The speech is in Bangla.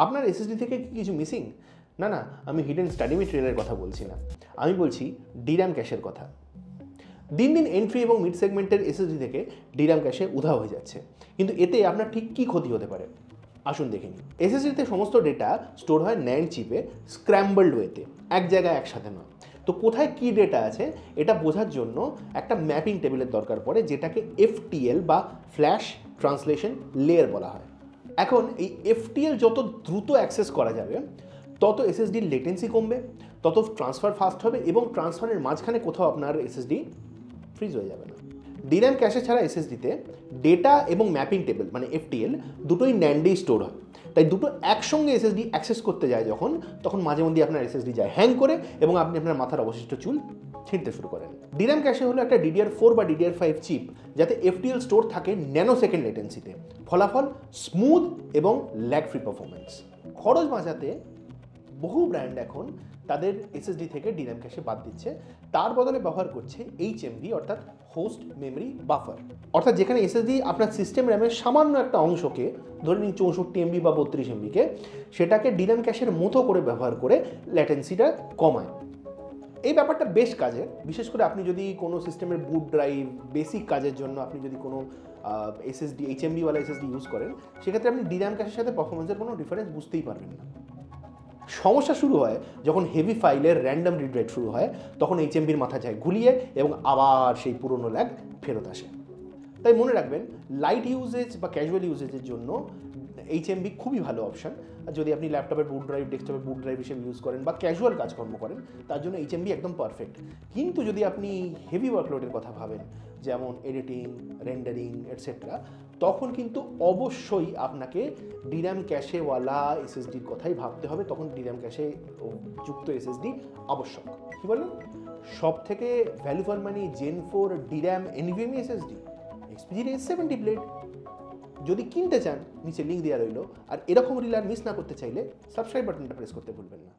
আপনার এসএসডি থেকে কি কিছু মিসিং? না না, আমি হিডেন স্টাডি মেটেরিয়ালের কথা বলছি না, আমি বলছি ডির্যাম ক্যাশের কথা। দিন দিন এন্ট্রি এবং মিড সেগমেন্টের এসএসডি থেকে ডির্যাম ক্যাশে উধাও হয়ে যাচ্ছে, কিন্তু এতে আপনার ঠিক কী ক্ষতি হতে পারে আসুন দেখে নিই। এসএসডিতে সমস্ত ডেটা স্টোর হয় ন্যান্ড চিপে স্ক্র্যাম্বলড ওয়েতে, এক জায়গায় একসাথে নয়। তো কোথায় কী ডেটা আছে এটা বোঝার জন্য একটা ম্যাপিং টেবিলের দরকার পড়ে, যেটাকে এফটিএল বা ফ্ল্যাশ ট্রান্সলেশন লেয়ার বলা হয়। এখন এই এফটিএল যত দ্রুত অ্যাক্সেস করা যাবে তত এসএসডির লেটেন্সি কমবে, তত ট্রান্সফার ফাস্ট হবে এবং ট্রান্সফারের মাঝখানে কোথাও আপনার এসএসডি ফ্রিজ হয়ে যাবে না। ডির্যাম ক্যাশে ছাড়া এসএসডিতে ডেটা এবং ম্যাপিং টেবিল মানে এফটিএল দুটোই ন্যান্ডেই স্টোর হয়, তাই দুটো একসঙ্গে এসএসডি অ্যাক্সেস করতে যায় যখন, তখন মাঝে মধ্যে আপনার এসএসডি যায় হ্যাং করে এবং আপনি আপনার মাথার অবশিষ্ট চুল ছিঁড়তে শুরু করেন। ডির্যাম ক্যাশে হলো একটা DDR4 বা DDR5 চিপ, যাতে এফটিএল স্টোর থাকে ন্যানো সেকেন্ড লেটেন্সিতে। ফলাফল স্মুথ এবং ল্যাগ ফ্রি পারফরমেন্স। খরচ বাঁচাতে বহু ব্র্যান্ড এখন তাদের এসএসডি থেকে ডির্যাম ক্যাশে বাদ দিচ্ছে, তার বদলে ব্যবহার করছে এইচএমবি অর্থাৎ হোস্ট মেমরি বাফার। অর্থাৎ যেখানে এসএসডি আপনার সিস্টেম র্যামের সামান্য একটা অংশকে, ধরে নিন 64 MB বা 32 MBকে, সেটাকে ডির্যাম ক্যাশের মতো করে ব্যবহার করে ল্যাটেন্সিটা কমায়। এই ব্যাপারটা বেশ কাজের, বিশেষ করে আপনি যদি কোনো সিস্টেমের বুট ড্রাইভ বেসিক কাজের জন্য আপনি যদি কোনো এসএসডি এইচএমবিওয়ালা এসএসডি ইউজ করেন, সেক্ষেত্রে আপনি ডির্যাম ক্যাশের সাথে পারফরমেন্সের কোনো ডিফারেন্স বুঝতেই পারবেন না। সমস্যা শুরু হয় যখন হেভি ফাইলের র্যান্ডম রিড রাইট শুরু হয়, তখন এইচএমবির মাথা যায় ঘুলিয়ে এবং আবার সেই পুরনো ল্যাগ ফেরত আসে। তাই মনে রাখবেন, লাইট ইউজেজ বা ক্যাজুয়াল ইউজেজের জন্য এইচএমবি খুবই ভালো অপশান। যদি আপনি ল্যাপটপের বুট ড্রাইভ, ডেস্কটপের বুট ড্রাইভ হিসেবে ইউজ করেন বা ক্যাজুয়াল কাজকর্ম করেন, তার জন্য এইচএমবি একদম পারফেক্ট। কিন্তু যদি আপনি হেভি ওয়ার্কলোডের কথা ভাবেন, যেমন এডিটিং, রেন্ডারিং এটসেট্রা, তখন কিন্তু অবশ্যই আপনাকে ডির্যাম ক্যাশেওয়ালা এসএসডির কথাই ভাবতে হবে। তখন ডির্যাম ক্যাশে যুক্ত এসএসডি আবশ্যক। কী বলেন? সব থেকে value for money gen 4 DRAM NVMe SSD, এক্সপিজির S70 ব্লেড। যদি কিনতে চান নিচে লিঙ্ক দেওয়া রইল। আর এরকম রিল আর মিস না করতে চাইলে সাবস্ক্রাইব বাটনটা প্রেস করতে ভুলবেন না।